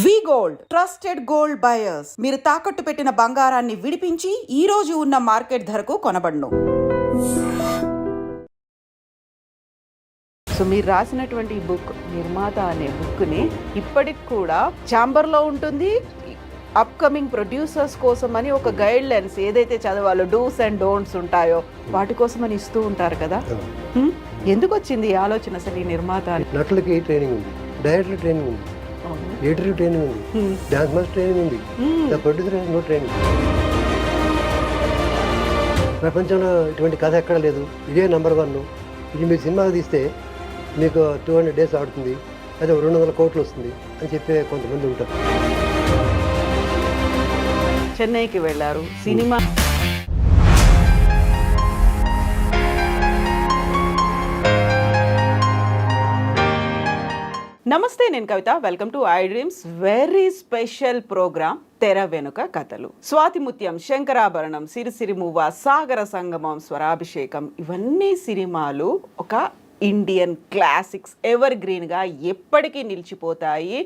వి gold trusted gold buyers. మీరు తాకట్టు పెట్టిన బంగారాన్ని విడిపించి ఈ రోజు ఉన్న మార్కెట్ ధరకు కొనబడును. సో మీరు రాసినటువంటి ఈ బుక్ నిర్మాత అనే బుక్ని ఇప్పటికి కూడా ఛాంబర్లో ఉంటుంది. అప్కమింగ్ ప్రొడ్యూసర్స్ కోసం అని ఒక గైడ్ లైన్స్ ఏదైతే చదవాలో డూస్ అండ్ డోంట్స్ ఉంటాయో వాటి కోసం అని ఇస్తూ ఉంటారు కదా. ఎందుకు వచ్చింది ఈ ఆలోచన అసలు ఈ నిర్మాత? నటులకి ట్రైనింగ్ ఉంది, డైరెక్టర్ ట్రైనింగ్ ఉంది, ఎడిటర్ ట్రైనింగ్ ఉంది, డాన్స్ మాస్టర్ ట్రైనింగ్ ఉంది, ప్రొడ్యూసర్ నో ట్రైనింగ్. ప్రపంచంలో ఇటువంటి కథ ఎక్కడ లేదు, ఇదే నెంబర్ 1. ఇది మీరు సినిమాకి తీస్తే మీకు 200 days ఆడుతుంది, అదే 200 కోట్లు వస్తుంది అని చెప్పే కొంతమంది ఉంటారు. చెన్నైకి వెళ్ళారు, సినిమా నమస్తే, నేను Kavitha. Welcome to I dreams very special program తెర వెనుక కథలు. స్వాతిముత్యం, శంకరాభరణం, సిరిసిరిమువ్వ, సాగర సంగమం, స్వరాభిషేకం ఇవన్నీ సినిమాలు ఒక ఇండియన్ క్లాసిక్స్, ఎవర్ గ్రీన్గా ఎప్పటికీ నిలిచిపోతాయి.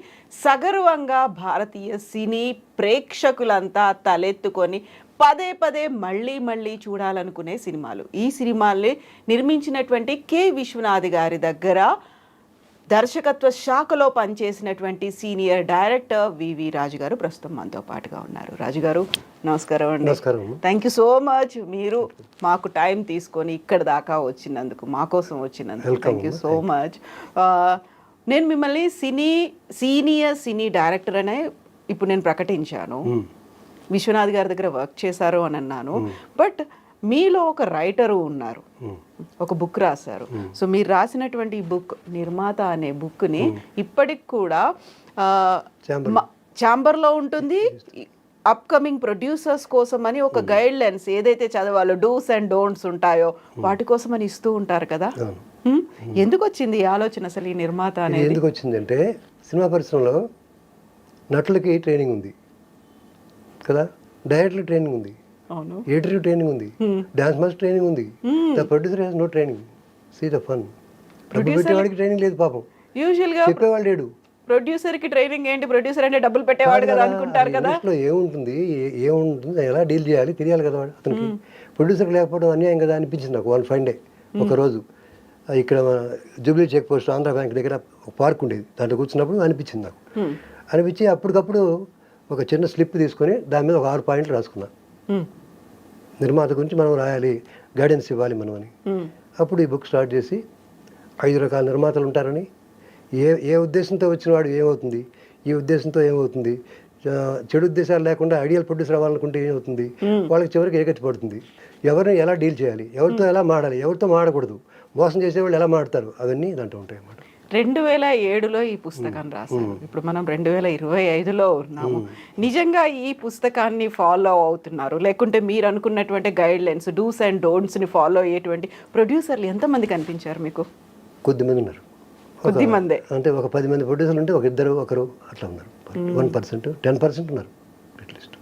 సగర్వంగా భారతీయ సినీ ప్రేక్షకులంతా తలెత్తుకొని పదే పదే మళ్ళీ చూడాలనుకునే సినిమాలు. ఈ సినిమాల్ని నిర్మించినటువంటి కె విశ్వనాథ్ గారి దగ్గర దర్శకత్వ శాఖలో పనిచేసినటువంటి సీనియర్ డైరెక్టర్ వివి రాజు గారు ప్రస్తుతం మనతో పాటుగా ఉన్నారు. రాజు గారు నమస్కారం అండి. నమస్కారం. Thank you so much. మీరు మాకు టైం తీసుకొని ఇక్కడ దాకా వచ్చినందుకు, మా కోసం వచ్చినందుకు థ్యాంక్ యూ సో మచ్. నేను మిమ్మల్ని సీనియర్ సినీ డైరెక్టర్ అనే ఇప్పుడు నేను ప్రకటించాను. విశ్వనాథ్ గారి దగ్గర వర్క్ చేశారు అని అన్నాను. బట్ మీలో ఒక రైటరు ఉన్నారు, ఒక బుక్ రాశారు. సో మీరు రాసినటువంటి ఈ బుక్ నిర్మాత అనే బుక్ని ఇప్పటికి కూడా ఛాంబర్లో ఉంటుంది. అప్కమింగ్ ప్రొడ్యూసర్స్ కోసం అని ఒక గైడ్ లైన్స్ ఏదైతే చదవాలో డూస్ అండ్ డోంట్స్ ఉంటాయో వాటి కోసం అని ఇస్తూ ఉంటారు కదా. ఎందుకు వచ్చింది ఈ ఆలోచన అసలు ఈ నిర్మాత అనేది? ఎందుకు వచ్చిందంటే సినిమా పరిశ్రమలో నటులకి ట్రైనింగ్ ఉంది కదా, డైరెక్టర్ ట్రైనింగ్ ఉంది, ఎడిటర్ ట్రైనింగ్ ఉంది, డాన్స్ మాస్టర్ ట్రైనింగ్ ఉంది, the producer has no training. See the fun. డబ్బు పెట్టేవాడికి ట్రైనింగ్ లేదు పాపం, యూజువల్గా చెప్పేవాళ్ళు లేడు. ప్రొడ్యూసర్ కి ట్రైనింగ్ ఏంటి, ప్రొడ్యూసర్ అంటే డబ్బులు పెట్టేవాడు కదా అనుకుంటారు కదా. ఏముంటుంది ఎలా డీల్ చేయాలి తెలియాలి కదా అతనికి. ప్రొడ్యూసర్ లేకపోవడం అన్యాయం కదా అనిపించింది నాకు. వన్ ఫైన్ డే ఒకరోజు ఇక్కడ జూబ్లీ చెక్ పోస్ట్ ఆంధ్ర బ్యాంక్ దగ్గర ఒక పార్క్ ఉండేది, దాంట్లో కూర్చున్నప్పుడు అనిపించింది నాకు. అనిపించి అప్పటికప్పుడు ఒక చిన్న స్లిప్ తీసుకొని దాని మీద ఒక 6 పాయింట్లు రాసుకున్నా. నిర్మాత గురించి మనం రాయాలి, గైడెన్స్ ఇవ్వాలి మనం అని. అప్పుడు ఈ బుక్ స్టార్ట్ చేసి 5 రకాల నిర్మాతలు ఉంటారని, ఏ ఉద్దేశంతో వచ్చిన వాడు ఏమవుతుంది, ఈ ఉద్దేశంతో ఏమవుతుంది, చెడు ఉద్దేశాలు లేకుండా ఐడియల్ ప్రొడ్యూసర్ అవ్వాలనుకుంటే ఏమవుతుంది, వాళ్ళకి చివరికి ఏకత్తి పడుతుంది, ఎవరిని ఎలా డీల్ చేయాలి, ఎవరితో ఎలా మాడాలి, ఎవరితో మాడకూడదు, మోసం చేసేవాళ్ళు ఎలా మాడతారు, అవన్నీ దాంట్లో ఉంటాయి అన్నమాట. 2007లో ఈ పుస్తకం రాశారు. ఇప్పుడు మనం 2025లో ఉన్నాము. నిజంగా ఈ పుస్తకాన్ని ఫాలో అవుతున్నారు, లేకుంటే మీరు అనుకున్నటువంటి గైడ్ లైన్స్ డూస్ అండ్ డోంట్స్ని ఫాలో అయ్యేటువంటి ప్రొడ్యూసర్లు ఎంతమంది కనిపించారు మీకు? కొద్దిమంది ఉన్నారు. కొద్దిమందే అంటే ఒక 10 మంది ప్రొడ్యూసర్లు ఉంటే ఒక 2-1 అట్లా ఉన్నారు. 1%, 10% ఉన్నారు అట్లీస్ట్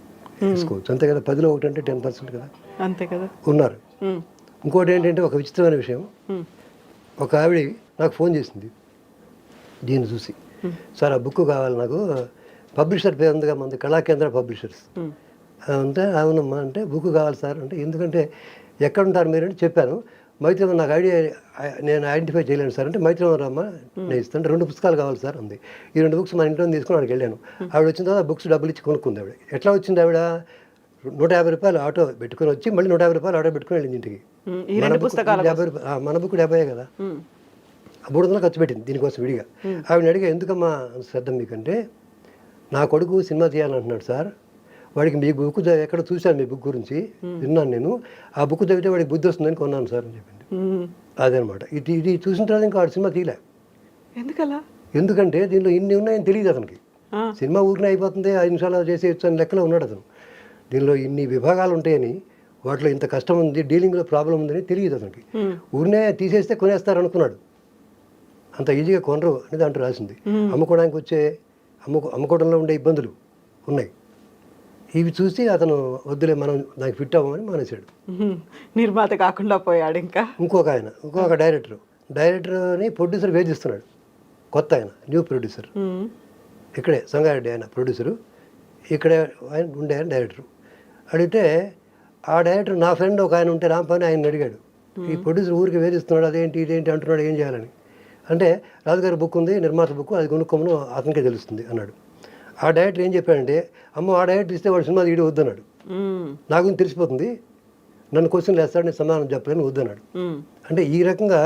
తీసుకోవచ్చు. అంతే కదా, 10లో 1 అంటే 10% కదా, అంతే కదా ఉన్నారు. ఇంకోటి ఏంటంటే ఒక విచిత్రమైన విషయం, ఒక ఆవిడ నాకు ఫోన్ చేసింది దీన్ని చూసి, సార్ ఆ బుక్ కావాలి నాకు, పబ్లిషర్ పేరు ఉందిగా మంది కళాకేంద్ర పబ్లిషర్స్ అంటే. అవునమ్మా అంటే బుక్ కావాలి సార్ అంటే. ఎందుకంటే ఎక్కడ ఉంటారు మీరు అంటే చెప్పాను. మైత్రిలో నాకు ఐడియా నేను ఐడెంటిఫై చేయలేను సార్ అంటే, మైత్రిలో రమ్మా నేను ఇస్తాను, 2 పుస్తకాలు కావాలి సార్ అంది. ఈ 2 బుక్స్ మన ఇంట్లో తీసుకుని అక్కడికి వెళ్ళాను. ఆవిడ వచ్చిన తర్వాత బుక్స్ డబ్బులు ఇచ్చి కొనుక్కుంది. ఆవిడ ఎట్లా వచ్చింది, ఆవిడ 150 రూపాయలు ఆటో పెట్టుకుని వచ్చి మళ్ళీ 150 రూపాయలు ఆటో పెట్టుకుని వెళ్ళింది ఇంటికి. మన బుక్ 70 కదా, 300 ఖర్చు పెట్టింది దీనికోసం విడిగా. ఆవిడని అడిగా, ఎందుకమ్మా శ్రద్ధ మీకంటే, నా కొడుకు సినిమా తీయాలంటున్నాడు సార్, వాడికి మీ బుక్ ఎక్కడ చూశాను, మీ బుక్ గురించి విన్నాను నేను, ఆ బుక్ చదివితే వాడికి బుద్ధి వస్తుందని కొన్నాను సార్ అని చెప్పింది. అదనమాట. ఇది చూసిన తర్వాత ఇంకా వాడు సినిమా తీయలే. ఎందుకంటే దీనిలో ఇన్ని ఉన్నాయని తెలియదు అతనికి. సినిమా ఊరినే అయిపోతుంది, 5 నిమిషాలు చేసేయచ్చు అని లెక్కలో ఉన్నాడు అతను. దీనిలో ఇన్ని విభాగాలు ఉంటాయని, వాటిలో ఇంత కష్టం ఉంది, డీలింగ్లో ప్రాబ్లం ఉందని తెలియదు అతనికి. ఊరినే తీసేస్తే కొనేస్తారు అనుకున్నాడు. అంత ఈజీగా కొనరు అని దాంట్లో రాసింది. అమ్ముకోవడానికి వచ్చే అమ్ముకోవడంలో ఉండే ఇబ్బందులు ఉన్నాయి. ఇవి చూసి అతను వద్దులే మనం దానికి ఫిట్ అవ్వమని మానేశాడు. నిర్మాత కాకుండా పోయాడు. ఇంకా ఇంకొక డైరెక్టర్ని ప్రొడ్యూసర్ వేధిస్తున్నాడు, కొత్త ఆయన న్యూ ప్రొడ్యూసర్. ఇక్కడే సంగారెడ్డి ఆయన ప్రొడ్యూసరు, ఇక్కడే ఆయన ఉండే ఆయన డైరెక్టరు. అడిగితే ఆ డైరెక్టర్ నా ఫ్రెండ్ ఒక ఆయన ఉంటే రాంపని ఆయన అడిగాడు, ఈ ప్రొడ్యూసర్ ఊరికి వేధిస్తున్నాడు, అదేంటి ఇదేంటి అంటున్నాడు, ఏం చేయాలని. అంటే రాజుగారి బుక్ ఉంది, నిర్మాత బుక్, అది కొనుక్కోమను అతనికే తెలుస్తుంది అన్నాడు. ఆ డైరెక్టర్ ఏం చెప్పాడంటే, అమ్మో ఆ డైరెక్టర్ ఇస్తే వాడు సినిమా తీయడం వద్దన్నాడు, నాకు తెలిసిపోతుంది, నన్ను క్వశ్చన్లు వేస్తాడు, నేను సమాధానం చెప్పలేని వద్దన్నాడు. అంటే ఈ రకంగా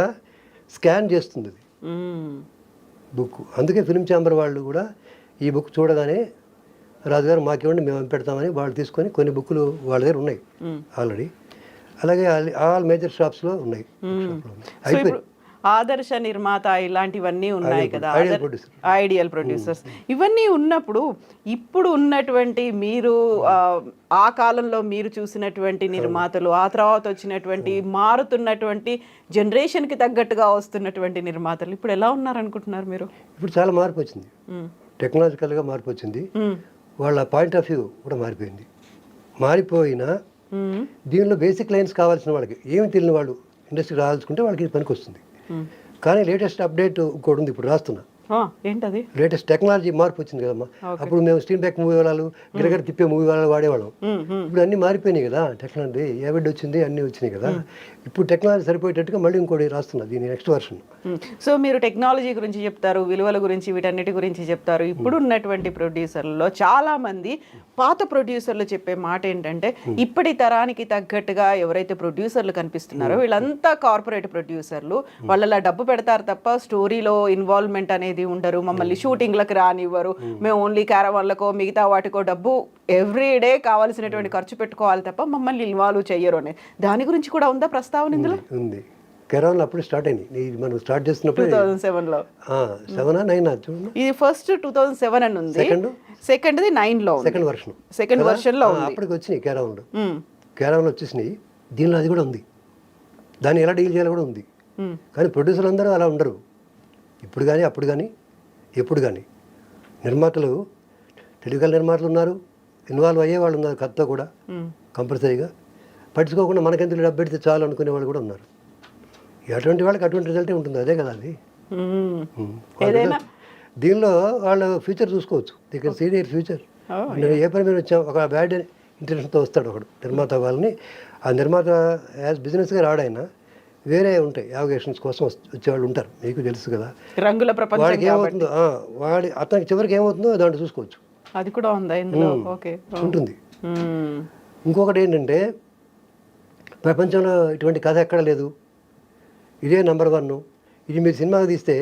స్కాన్ చేస్తుంది అది బుక్. అందుకే ఫిల్మ్ ఛాంబర్ వాళ్ళు కూడా ఈ బుక్ చూడగానే రాజుగారు మాకివ్వండి మేము పెడతామని వాళ్ళు తీసుకొని కొన్ని బుక్కులు వాళ్ళ దగ్గర ఉన్నాయి ఆల్రెడీ. అలాగే ఆల్ మేజర్ షాప్స్లో ఉన్నాయి. అయిపోయి ఆదర్శ నిర్మాత ఇలాంటివన్నీ ఉన్నాయి కదా, ఐడియల్ ప్రొడ్యూసర్స్, ఇవన్నీ ఉన్నప్పుడు ఇప్పుడు ఉన్నటువంటి మీరు ఆ కాలంలో మీరు చూసినటువంటి నిర్మాతలు, ఆ తర్వాత వచ్చినటువంటి మారుతున్నటువంటి జనరేషన్కి తగ్గట్టుగా వస్తున్నటువంటి నిర్మాతలు ఇప్పుడు ఎలా ఉన్నారనుకుంటున్నారు మీరు? ఇప్పుడు చాలా మార్పు వచ్చింది, టెక్నాలజికల్గా మార్పు వచ్చింది, వాళ్ళ పాయింట్ ఆఫ్ వ్యూ కూడా మారిపోయింది. మారిపోయినా దీనిలో బేసిక్ లైన్స్ కావాల్సిన వాళ్ళకి ఏమి తెలియని వాళ్ళు ఇండస్ట్రీకి రావాల్సుకుంటే వాళ్ళకి పనికి వస్తుంది. కానీ లేటెస్ట్ అప్డేట్ ఇంకోటి ఉంది ఇప్పుడు రాస్తున్నా. ఏంటది? లేటెస్ట్ టెక్నాలజీ మార్పు వచ్చింది కదమ్మా. అప్పుడు మేము స్టీమ్ బ్యాక్ మూవీ వాళ్ళు గిరగర తిప్పే మూవీ వాళ్ళు వాడేవాళ్ళం. ఇప్పుడు అన్ని మారిపోయినాయి కదా, టెక్నాలజీ ఏవిడ్ వచ్చింది, అన్ని వచ్చినాయి కదా. ఇప్పుడు టెక్నాలజీ సరిపోయేటట్టుగా మళ్ళీ ఇంకోటి రాస్తున్నా, దీని నెక్స్ట్ వర్షన్. సో మీరు టెక్నాలజీ గురించి చెప్తారు, విలువల గురించి, వీటన్నిటి గురించి చెప్తారు. ఇప్పుడు ఉన్నటువంటి ప్రొడ్యూసర్లలో చాలా మంది పాత ప్రొడ్యూసర్లు చెప్పే మాట ఏంటంటే, ఇప్పటి తరానికి తగ్గట్టుగా ఎవరైతే ప్రొడ్యూసర్లు కనిపిస్తున్నారో వీళ్ళంతా కార్పొరేట్ ప్రొడ్యూసర్లు, వాళ్ళలా డబ్బు పెడతారు తప్ప స్టోరీలో ఇన్వాల్వ్మెంట్ అనేది ఉండరు, మమ్మల్ని షూటింగ్లకు రానివ్వరు, మేము ఓన్లీ క్యారవాన్లకో మిగతా వాటికో డబ్బు ఎవ్రీడే కావాల్సినటువంటి ఖర్చు పెట్టుకోవాలి తప్ప మమ్మల్ని ఇన్వాల్వ్ చెయ్యరు అనేది. దాని గురించి కూడా ఉందా ప్రస్తావన ఇందులో? ఉంది. కెరాన్ అప్పుడు స్టార్ట్ అయింది, మనం స్టార్ట్ చేస్తున్నప్పుడు 2007లో 7 9 చూడండి. ఇది ఫస్ట్ 2007 అని ఉంది, సెకండ్ది 9లో సెకండ్ వర్షన్ లో ఉంది. అప్పటికి వచ్చినాయి క్యారవాన్లు వచ్చేసినాయి. దీనిలో అది కూడా ఉంది, దాన్ని ఎలా డీల్ చేయాలి కూడా ఉంది. కానీ ప్రొడ్యూసర్లు అందరూ అలా ఉండరు. ఇప్పుడు కానీ అప్పుడు కానీ ఎప్పుడు కానీ నిర్మాతలు, టెలికల్ నిర్మాతలు ఉన్నారు, ఇన్వాల్వ్ అయ్యే వాళ్ళు ఉన్నారు, కథతో కూడా కంపల్సరీగా పట్టించుకోకుండా మనకెందుకు డబ్బు పెడితే చాలు అనుకునే వాళ్ళు కూడా ఉన్నారు. అటువంటి వాళ్ళకి అటువంటి రిజల్టే ఉంటుంది, అదే కదా అది. దీనిలో వాళ్ళు ఫ్యూచర్ చూసుకోవచ్చు, they can see their future. ఏ పని మీద వచ్చాం, ఒక బ్యాడ్ ఇంటెన్షన్తో వస్తాడు ఒకడు నిర్మాత, వాళ్ళని ఆ నిర్మాత యాజ్ బిజినెస్గా రాడైనా వేరే ఉంటాయి, యావిగేషన్స్ కోసం వచ్చేవాళ్ళు ఉంటారు, మీకు తెలుసు కదా. రంగుల ప్రపంచం వాడికి ఏమవుతుందో, అతనికి చివరికి ఏమవుతుందో దాంట్లో చూసుకోవచ్చు. అది కూడా ఉందా ఇందులో? ఓకే, ఉంటుంది. ఇంకొకటి ఏంటంటే, ప్రపంచంలో ఇటువంటి కథ ఎక్కడ లేదు, ఇదే నెంబర్ 1, ఇది మీరు సినిమాకి తీస్తే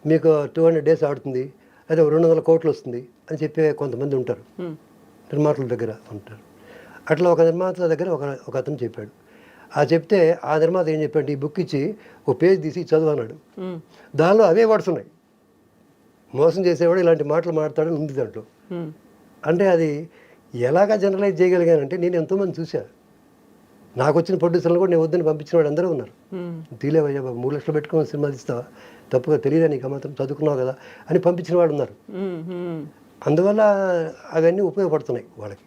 మీకు 200 days ఆడుతుంది, అదే 200 కోట్లు వస్తుంది అని చెప్పే కొంతమంది ఉంటారు, నిర్మాతల దగ్గర ఉంటారు. అట్లా ఒక నిర్మాత దగ్గర ఒక అతను చెప్పాడు. ఆ చెప్తే ఆ నిర్మాత ఏం చెప్పాడు, ఈ బుక్ ఇచ్చి ఒక పేజ్ తీసి చదువు అన్నాడు. దానిలో అవే వర్డ్స్ ఉన్నాయి, మోసం చేసేవాడు ఇలాంటి మాటలు మాట్లాడతాడని ఉంది దాంట్లో. అంటే అది ఎలాగా జనరలైజ్ చేయగలిగానంటే, నేను ఎంతోమంది చూసా, నాకు వచ్చిన ప్రొడ్యూసర్లు కూడా నేను వద్దని పంపించిన వాడు అందరూ ఉన్నారు. తీలేవయ్యా బాబు, 3 లక్షలు పెట్టుకొని సినిమా తీస్తావా, తప్పుగా తెలియదా నీకు, మాత్రం చదువుకున్నావు కదా అని పంపించిన వాడు ఉన్నారు. అందువల్ల అవన్నీ ఉపయోగపడుతున్నాయి వాళ్ళకి.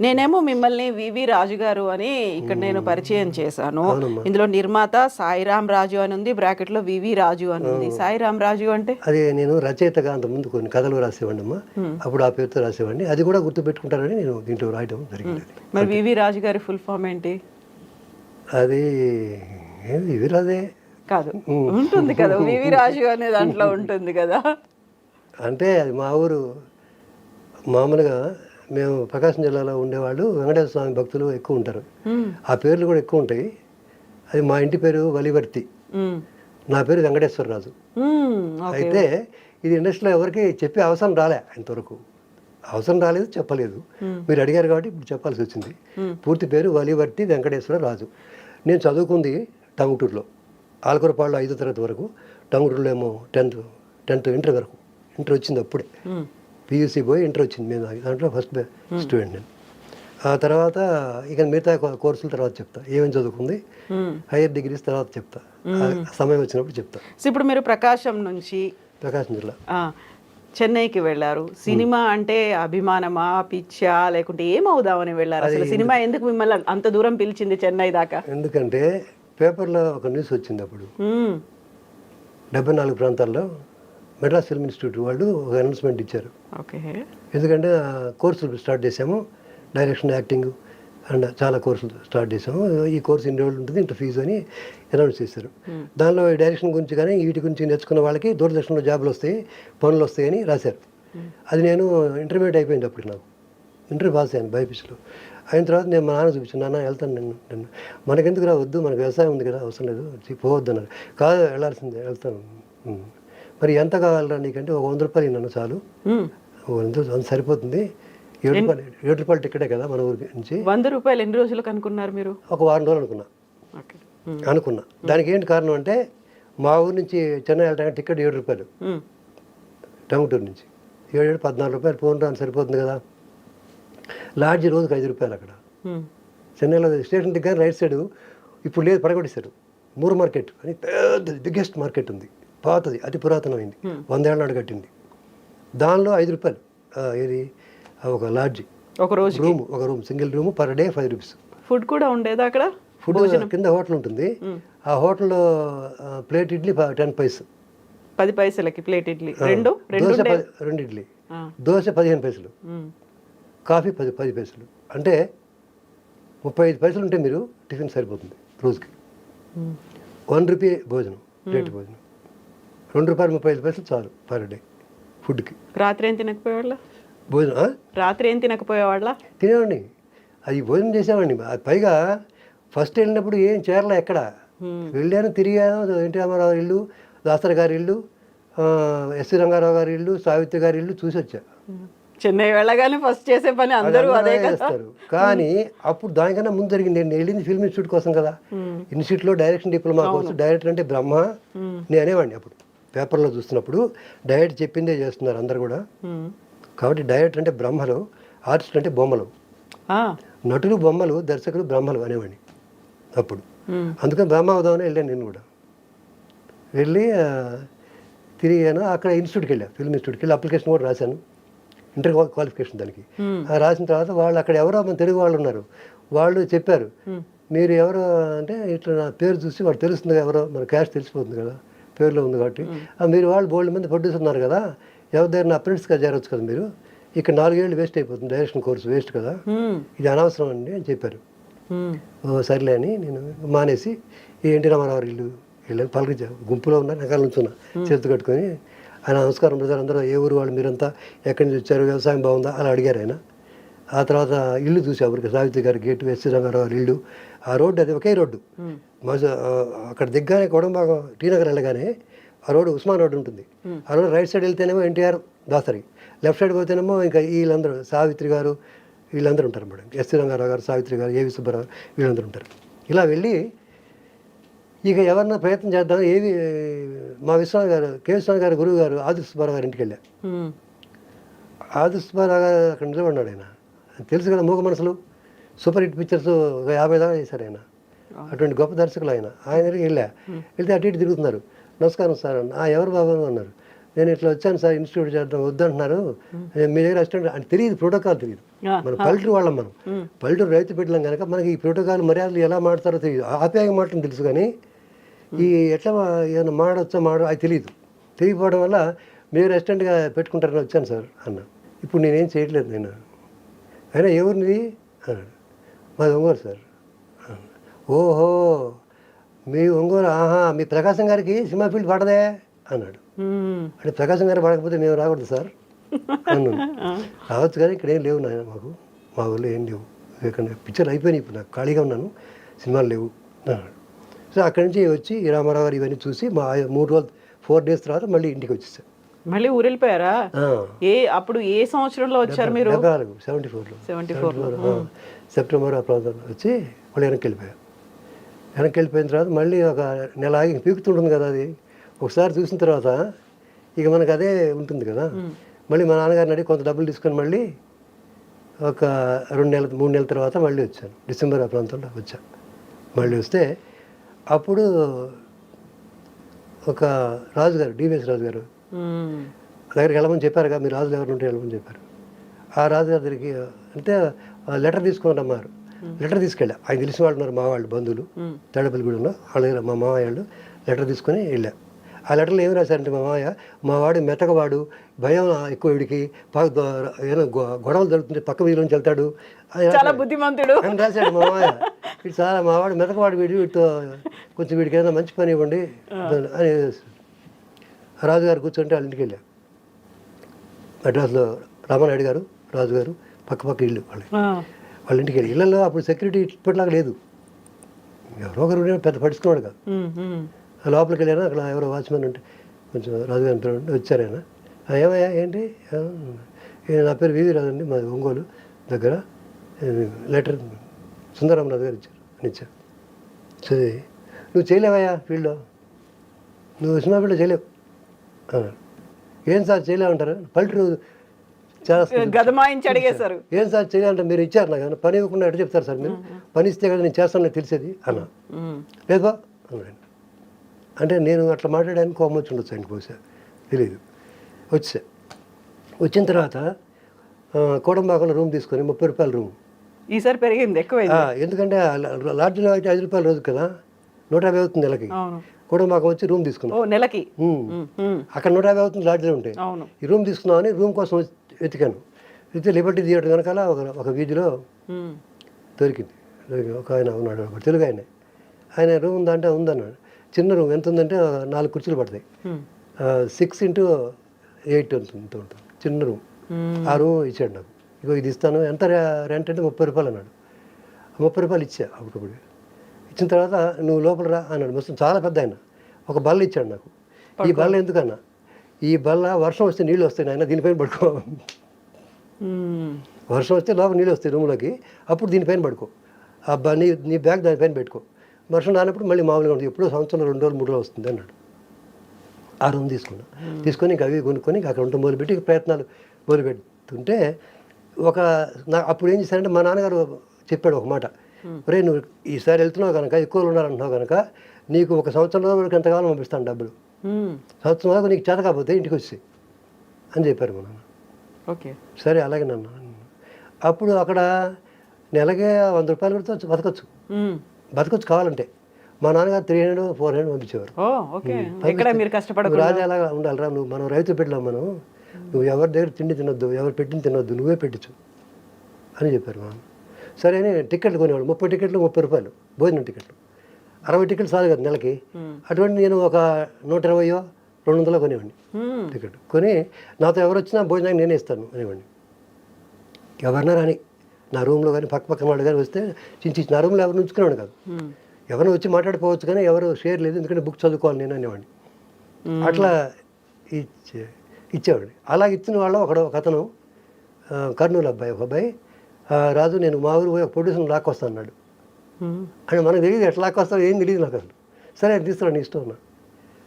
నేనేమో మిమ్మల్ని వివి రాజు గారు అని ఇక్కడ నేను పరిచయం చేశాను. ఇందులో నిర్మాత సాయిరామ్ రాజు అని ఉంది, బ్రాకెట్ లో వివి రాజు అని ఉంది. సాయిరామ్ రాజు అంటే అది నేను రచయితగా అంతకుముందు కొన్ని కథలు రాసేవాడిని అమ్మా, అప్పుడు ఆ పేరుతో రాసేవాడిని. అది కూడా గుర్తు పెట్టుకుంటారని నేను దీంట్లో రాయడం జరిగింది. మరి వివి రాజు గారి ఫుల్ ఫామ్ ఏంటి? అది వివి రాజే కాదు, ఉంటుంది కదా వివి రాజు అనే దాంట్లో ఉంటుంది కదా. అంటే అది మా ఊరు, మామూలుగా మేము ప్రకాశం జిల్లాలో ఉండేవాళ్ళు వెంకటేశ్వర స్వామి భక్తులు ఎక్కువ ఉంటారు, ఆ పేర్లు కూడా ఎక్కువ ఉంటాయి. అది మా ఇంటి పేరు వలివర్తి, నా పేరు వెంకటేశ్వరరాజు. అయితే ఇది ఇండస్ట్రీలో ఎవరికి చెప్పే అవసరం రాలే, ఇంతవరకు అవసరం రాలేదు, చెప్పలేదు. మీరు అడిగారు కాబట్టి ఇప్పుడు చెప్పాల్సి వచ్చింది. పూర్తి పేరు వలివర్తి వెంకటేశ్వరరాజు. నేను చదువుకుంది టంగుటూరులో, ఆలకూరపాడులో 5వ తరగతి వరకు, టంగుటూరులో ఏమో 10th ఇంటర్ వరకు. ఇంటర్ వచ్చింది అప్పుడే, పియూసీ పోయి ఇంటర్ వచ్చింది, మేము దాంట్లో ఫస్ట్ స్టూడెంట్ నేను. ఆ తర్వాత ఇక మిగతా కోర్సుల తర్వాత చెప్తా, ఏమేమి చదువుకుంది, హైయర్ డిగ్రీస్ తర్వాత చెప్తా, సమయం వచ్చినప్పుడు చెప్తా. ఇప్పుడు మీరు ప్రకాశం నుంచి, ప్రకాశం జిల్లా, చెన్నైకి వెళ్ళారు. సినిమా అంటే అభిమానమా, పిచ్చా, లేకుంటే ఏమవుదామని వెళ్ళారు? అసలు సినిమా ఎందుకు మిమ్మల్ని అంత దూరం పిలిచింది చెన్నై దాకా? ఎందుకంటే పేపర్లో ఒక న్యూస్ వచ్చింది అప్పుడు, 74 ప్రాంతాల్లో మెడ్రాస్ ఫిల్మ్ ఇన్స్టిట్యూట్ వాళ్ళు ఒక అనౌన్స్మెంట్ ఇచ్చారు. ఓకే. ఎందుకంటే కోర్సులు స్టార్ట్ చేసాము, డైరెక్షన్, యాక్టింగ్ అండ్ చాలా కోర్సులు స్టార్ట్ చేసాము. ఈ కోర్సు ఇన్ని రోజులు ఉంటుంది, ఇంత ఫీజు అని అనౌన్స్ చేశారు. దానిలో ఈ డైరెక్షన్ గురించి కానీ వీటి గురించి నేర్చుకున్న వాళ్ళకి దూరదర్శన్లో జాబులు వస్తాయి, పనులు వస్తాయని రాశారు. అది నేను ఇంటర్మీడియట్ అయిపోయింది అప్పుడు, నాకు ఇంటర్వ్యూ పాస్ అయ్యాను బైపీసీలో. అయిన తర్వాత నేను మా నాన్న చూపించాను, నాన్న వెళ్తాను నేను మనకెందుకు రా, వద్దు, మనకు వ్యవసాయం ఉంది కదా, అవసరం లేదు, పోవద్దు అన్నారు. కాదు, వెళ్ళాల్సిందే, వెళ్తాను. మరి ఎంత కావాలరా నీకంటే, ఒక 100 రూపాయలు నన్ను చాలు, 100 సరిపోతుంది, 7 రూపాయలు టికెటే కదా మన ఊరి నుంచి. 100 రూపాయలు ఎన్ని రోజులకు అనుకున్నారు మీరు? ఒక వారం రోజులు అనుకున్నా. దానికి ఏంటి కారణం అంటే, మా ఊరు నుంచి చెన్నై వెళ్ళడానికి టికెట్ 7 రూపాయలు, టంగుటూరు నుంచి 7 14 రూపాయలు, ఫోన్ రాని సరిపోతుంది కదా. లాడ్జి రోజుకి 5 రూపాయలు అక్కడ చెన్నైలో. స్టేషన్ దగ్గర రైట్ సైడ్, ఇప్పుడు లేదు, పడగొట్టేశారు, మూర్ మార్కెట్ అని పెద్దది, బిగ్గెస్ట్ మార్కెట్ ఉంది, పాతది, అతి పురాతనమైంది, 100 ఏళ్ళ నాడు కట్టింది. దానిలో 5 రూపాయలు ఏది, ఒక లాడ్జి, ఒక room single room, per day 5 rupees. Food కూడా ఉండేది అక్కడ? ఫుడ్ కింద హోటల్ ఉంటుంది, ఆ హోటల్లో ప్లేట్ ఇడ్లీ 10 పైసలు, 10 పైసలకి ప్లేట్ ఇడ్లీ, రెండు ఇడ్లీ, దోశ 15 పైసలు, కాఫీ 10 పైసలు. అంటే 35 పైసలు ఉంటే మీరు టిఫిన్ సరిపోతుంది రోజుకి. 1 రూపీ భోజనం, ప్లేట్ భోజనం, 2 రూపాయలు 35 పైసలు చాలు పర్ డే ఫుడ్కి. రాత్రి ఏం తినకపోయేవాళ్ళ? భోజనం రాత్రి ఏం తినకపోయేవాళ్ళ? తినేవాడిని, అది భోజనం చేసేవాడిని. పైగా ఫస్ట్ వెళ్ళినప్పుడు ఏం చేరలే, ఎక్కడ వెళ్ళాను, తిరిగాను. ఎన్టీ రామారావు ఇల్లు, దాసరి గారి ఇల్లు, ఎస్వి రంగారావు గారి ఇల్లు, సావిత్రి గారి ఇల్లు చూసి వచ్చా. చెన్నై వెళ్ళగానే ఫస్ట్ చేసే పని అందరూ అదే చేస్తారు. కానీ అప్పుడు దానికన్నా ముందు జరిగింది, నేను వెళ్ళింది ఫిల్మ్ ఇన్స్టిట్యూట్ కోసం కదా. ఇన్స్టిట్యూట్లో డైరెక్షన్ డిప్లొమా కోర్సు, డైరెక్టర్ అంటే బ్రహ్మ నేను అనేవాడిని. అప్పుడు పేపర్లో చూస్తున్నప్పుడు డైరెక్ట్ చెప్పిందే చేస్తున్నారు అందరు కూడా. కాబట్టి డైరెక్టర్ అంటే బ్రహ్మలు, ఆర్టిస్ట్ అంటే బొమ్మలు, నటులు బొమ్మలు, దర్శకులు బ్రహ్మలు అనేవాడిని అప్పుడు. అందుకని బ్రహ్మ అవుదామని వెళ్ళాను నేను కూడా. వెళ్ళి తిరిగాను. అక్కడ ఇన్స్టిట్యూట్కి వెళ్ళాను, ఫిల్మ్ ఇన్స్టిట్యూట్కి వెళ్ళి అప్లికేషన్ కూడా రాశాను, ఇంటర్ క్వాలిఫికేషన్ దానికి. రాసిన తర్వాత వాళ్ళు అక్కడ ఎవరో మన తెలుగు వాళ్ళు ఉన్నారు, వాళ్ళు చెప్పారు, మీరు ఎవరో అంటే ఇట్లా నా పేరు చూసి వాడు తెలుస్తుంది కదా, ఎవరో మన క్యాస్ట్ తెలిసిపోతుంది కదా, పేరులో ఉంది కాబట్టి. మీరు వాళ్ళు బోల్డ్ మంది ప్రొడ్యూసర్ ఉన్నారు కదా, ఎవరి దగ్గర అప్రెంటిస్గా చేరవచ్చు కదా మీరు, ఇక్కడ 4 ఏళ్ళు వేస్ట్ అయిపోతుంది, డైరెక్షన్ కోర్సు వేస్ట్ కదా, ఇది అనవసరం అండి అని చెప్పారు. సర్లే అని నేను మానేసి ఈ ఎన్టీ రామారావు ఇల్లు వెళ్ళాను. పలకరించా, గుంపులో ఉన్నా, నగల నుంచున్నా, చేతి కట్టుకొని. ఆయన నమస్కారం బ్రదర్, అందరూ ఏ ఊరు వాళ్ళు, మీరంతా ఎక్కడి నుంచి వచ్చారు, వ్యవసాయం బాగుందా అలా అడిగారు ఆయన. ఆ తర్వాత ఇల్లు చూసి ఎవరికి, సావిత్రి గారి గేటు, ఎస్వి రంగారావు గారి ఇల్లు, ఆ రోడ్డు అది ఒకే రోడ్డు. అక్కడ దిగ్గానే కొడంబాగం టీ నగర్ వెళ్ళగానే ఆ రోడ్డు ఉస్మాన్ రోడ్డు ఉంటుంది. ఆ రోడ్డు రైట్ సైడ్ వెళ్తేనేమో ఎన్టీఆర్, దాసరి, లెఫ్ట్ సైడ్ పోతేనేమో ఇంకా వీళ్ళందరూ, సావిత్రి గారు వీళ్ళందరూ ఉంటారు మేడం, ఎస్వి రంగారావు గారు, సావిత్రి గారు, ఏవి సుబ్బారావు వీళ్ళందరూ ఉంటారు. ఇలా వెళ్ళి ఇక ఎవరన్నా ప్రయత్నం చేద్దాం, ఏవి మా విశ్వనాథ్ గారు, కే విశ్వనాథ్ గారు గురువు గారు ఆది సుబ్బారావు గారి ఇంటికి వెళ్ళా. ఆది సుబ్బారావు గారు అక్కడ నిలబడినాడు. ఆయన తెలుసు కదా, మూగ మనసులు, సూపర్ హిట్ పిక్చర్స్ ఒక 50 దాకా చేశారు ఆయన. అటువంటి గొప్ప దర్శకులు ఆయన. ఆయన దగ్గరికి వెళ్ళా. వెళ్తే అటు ఇటు తిరుగుతున్నారు. నమస్కారం సార్ అన్న. ఎవరు బాబు అన్నారు. నేను ఇట్లా వచ్చాను సార్, ఇన్స్టిట్యూట్ చేద్దాం, వద్దంటున్నారు, మీ దగ్గర అసిస్టెంట్ అని తెలియదు, ప్రోటోకాల్ తెలియదు. మనం పల్లెటూరు వాళ్ళం, మనం పల్లెటూరు రైతు బిడ్డలం కనుక మనకి ఈ ప్రోటోకాల్ మర్యాదలు ఎలా మాడతారో తెలియదు. ఆప్యాయంగా మాటలు తెలుసు, కానీ ఈ ఎట్లా ఏమైనా మాడవచ్చా అది తెలియదు. తెలియకపోవడం వల్ల మీరు అసిస్టెంట్గా పెట్టుకుంటారని వచ్చాను సార్ అన్న. ఇప్పుడు నేనేం చేయట్లేదు నేను. అయినా ఎవరిది అన్నాడు. మాది ఒంగోలు సార్. ఓహో మీ ఒంగోలు, ఆహా, మీ ప్రకాశం గారికి సినిమా ఫీల్డ్ పడదే అన్నాడు. అంటే ప్రకాశం గారు పడకపోతే మేము రాకూడదు సార్ అన్నాను. రావచ్చు కానీ ఇక్కడ ఏం లేవు నాయన, మాకు మా ఊళ్ళో ఏం లేవు, ఇక్కడ పిక్చర్లు అయిపోయినాయి, ఇప్పుడు నాకు ఖాళీగా ఉన్నాను, సినిమాలు లేవు అన్నాడు. సో అక్కడి నుంచి వచ్చి ఈ రామారావు గారు ఇవన్నీ చూసి మా 4 డేస్ తర్వాత మళ్ళీ ఇంటికి వచ్చేసాను. మళ్ళీ ఊరు వెళ్ళిపోయారా? అప్పుడు ఏ సంవత్సరంలో వచ్చారు మీరు? 74 సెప్టెంబర్ ఆ ప్రాంతంలో వచ్చి మళ్ళీ వెనక్కి వెళ్ళిపోయాను. వెనక్కి వెళ్ళిపోయిన తర్వాత మళ్ళీ ఒక నెల ఆగి పీకుతుంటుంది కదా అది. ఒకసారి చూసిన తర్వాత ఇక మనకు అదే ఉంటుంది కదా. మళ్ళీ మా నాన్నగారిని అడిగి కొంత డబ్బులు తీసుకొని మళ్ళీ ఒక 2 నెలలు 3 నెలల తర్వాత మళ్ళీ వచ్చాను. డిసెంబర్ ఆ ప్రాంతంలో వచ్చాను. మళ్ళీ వస్తే అప్పుడు ఒక రాజుగారు, డివిఎస్ రాజు గారు దగ్గరికి వెళ్ళమని చెప్పారు కదా, మీరు రాజులు ఎవరు ఉంటే వెళ్ళమని చెప్పారు. ఆ రాజుగారి దగ్గరికి అంటే లెటర్ తీసుకొని రమ్మారు. లెటర్ తీసుకెళ్ళా. ఆయన తెలిసిన వాళ్ళు ఉన్నారు, మా వాళ్ళు బంధువులు తాడేపల్లిగూడెంలో, వాళ్ళ దగ్గర మా మామయ్య వాళ్ళు లెటర్ తీసుకొని వెళ్ళా. ఆ లెటర్లో ఏమి రాశారంటే మా మామయ్య, మా వాడు మెతకవాడు, భయం ఎక్కువ వీడికి, ఏదో గొడవలు జరుగుతుంటే పక్క వీధిలోంచి వెళ్తాడు చాలా బుద్ధిమంతుడు అని రాశాడు మా మామయ్య. వీడు చాలా మా వాడు మెతకవాడు, వీడితో కొంచెం వీడికి ఏదైనా మంచి పని ఇవ్వండి అని. రాజుగారు కూర్చుంటే వాళ్ళ ఇంటికి వెళ్ళా. మద్రాసులో రామానాయుడు గారు, రాజుగారు పక్క ఇల్లు వాళ్ళ ఇంటికి వెళ్ళి. ఇళ్ళల్లో అప్పుడు సెక్యూరిటీ ఇప్పటిలాగా లేదు, ఎవరో ఒకరు పెద్ద పడుచుకున్నాడు కాదు. లోపలికి వెళ్ళాను, అక్కడ ఎవరో వాచ్మెన్ ఉంటే కొంచెం రాజుగారు వచ్చారు ఆయన. ఏమయ్యా ఏంటి, నా పేరు వివి రాజు అండి, మాది ఒంగోలు దగ్గర, లెటర్ సుందరరామరాజు గారు ఇచ్చారు. సరే నువ్వు చేయలేవయ్యా ఫీల్డ్లో, నువ్వు సినిమా ఫీల్డ్లో చేయలేవు అన్నారు. ఏం సార్ చేయలేమంటారు, పల్లెటూరు చాలా గదమాయించి అడిగేశారు. ఏం సార్ చేయాలంటే మీరు ఇచ్చారు నాకు, పని ఇవ్వకుండా ఎట్లా చెప్తారు సార్ మీరు, పని ఇస్తే కదా నేను చేస్తానని తెలిసేది అన్నా. లేదా అన్నాడు. అంటే నేను అట్లా మాట్లాడడానికి కోపం వచ్చి ఉండొచ్చు ఆయనకు, బహుశా తెలియదు. వచ్చిన తర్వాత కోడంబాకలో రూమ్ తీసుకొని 30 రూపాయల రూమ్. ఈసారి పెరిగింది ఎక్కువ, ఎందుకంటే లాడ్జ్లో అయితే 5 రూపాయల రోజు కదా, 150 అవుతుంది నెలకి. కోడంబాకం వచ్చి రూమ్ తీసుకున్నాం నెలకి, అక్కడ 150 అవుతుంది లాడ్జ్లో ఉంటే. ఈ రూమ్ తీసుకున్నామని రూమ్ కోసం వెతికాను. అయితే లిబర్టీ థియేటర్ కనుక ఒక వీధిలో దొరికింది. ఒక ఆయన ఉన్నాడు, ఒక తెలుగు ఆయన రూమ్ ఉందంటే ఉందన్నాడు. చిన్న రూమ్, ఎంత ఉందంటే 4 కుర్చీలు పడతాయి, 6x8 ఉంటుంది, చిన్న రూమ్. ఆ రూమ్ ఇచ్చాడు నాకు. ఇగో ఇది ఇస్తాను, ఎంత రెంట్ అంటే 30 రూపాయలు అన్నాడు. 30 రూపాయలు ఇచ్చా అప్పుడు. ఇచ్చిన తర్వాత నువ్వు లోపల రా అన్నాడు. మొత్తం చాలా పెద్ద ఆయన. ఒక బల్ల ఇచ్చాడు నాకు. ఈ బల్ల ఎందుకన్నా, ఈ బల్ల వర్షం వస్తే నీళ్ళు వస్తాయి ఆయన, దీనిపైన పడుకో. వర్షం వస్తే లోపల నీళ్ళు వస్తాయి రూమ్లోకి, అప్పుడు దీనిపైన పడుకో. నీ బ్యాగ్ దానిపైన పెట్టుకో, వర్షం రానప్పుడు మళ్ళీ మామూలుగా ఉంటుంది, ఎప్పుడో సంవత్సరంలో 2 రోజులు 3 రోజులు వస్తుంది అన్నాడు. ఆ రూమ్ తీసుకొని ఇంకా అవి కొనుక్కొని అక్కడ ఉంటే మొదలుపెట్టి ప్రయత్నాలు మొదలుపెడుతుంటే అప్పుడు ఏం చేశారంటే మా నాన్నగారు చెప్పాడు ఒక మాట, రే నువ్వు ఈసారి వెళ్తున్నావు కనుక, ఎక్కువలు ఉన్నారంటున్నావు కనుక నీకు 1 సంవత్సరం వరకు ఎంతకాలం పంపిస్తాను డబ్బులు, సంవత్సరం వరకు నీకు చేత కాకపోతే ఇంటికి వచ్చి అని చెప్పారు మా నాన్న. ఓకే సరే అలాగే నాన్న. అప్పుడు అక్కడ నెలకే 100 రూపాయలు పెడితే బతకొచ్చు కావాలంటే. మా నాన్నగారు 300 400 పంపించేవారు. రాజా అలాగా ఉండాలిరా నువ్వు, మనం రైతు బిడ్డలం, నువ్వు ఎవరి దగ్గర తిండి తినొద్దు, ఎవరు పెట్టింది తినొద్దు, నువ్వే పెట్టచ్చు అని చెప్పారు మా. సరే అని టికెట్లు కొనేవాడు. 30 టికెట్లు 30 రూపాయలు భోజనం టికెట్లు, 60 టికెట్లు చాలు కదా నెలకి. అటువంటి నేను ఒక 120 200 కొనేవాడిని టికెట్ కొని, నాతో ఎవరు వచ్చినా భోజనానికి నేనే ఇస్తాను అనేవాడిని. ఎవరన్నా రాని నా రూమ్లో కానీ పక్కన వాళ్ళు కానీ వస్తే చించి నా రూమ్లో ఎవరు ఉంచుకునేవాడు కాదు. ఎవరైనా వచ్చి మాట్లాడిపోవచ్చు కానీ ఎవరు షేర్ లేదు, ఎందుకంటే బుక్ చదువుకోవాలి నేను అనేవాడిని. అట్లా ఇచ్చేవాడిని. అలా ఇచ్చిన వాళ్ళు ఒక అతను కర్నూలు అబ్బాయి, ఒక అబ్బాయి, రాజు నేను మా ఊరు పోయి ఒక ప్రొడ్యూసర్ని లాక్కొస్తాను అన్నాడు. అని మనకు తెలియదు ఎట్లా లాక్కొస్తావు, ఏం తెలియదు నాకు అసలు. సరే తీసుకురా నీ ఇష్టం అన్నా.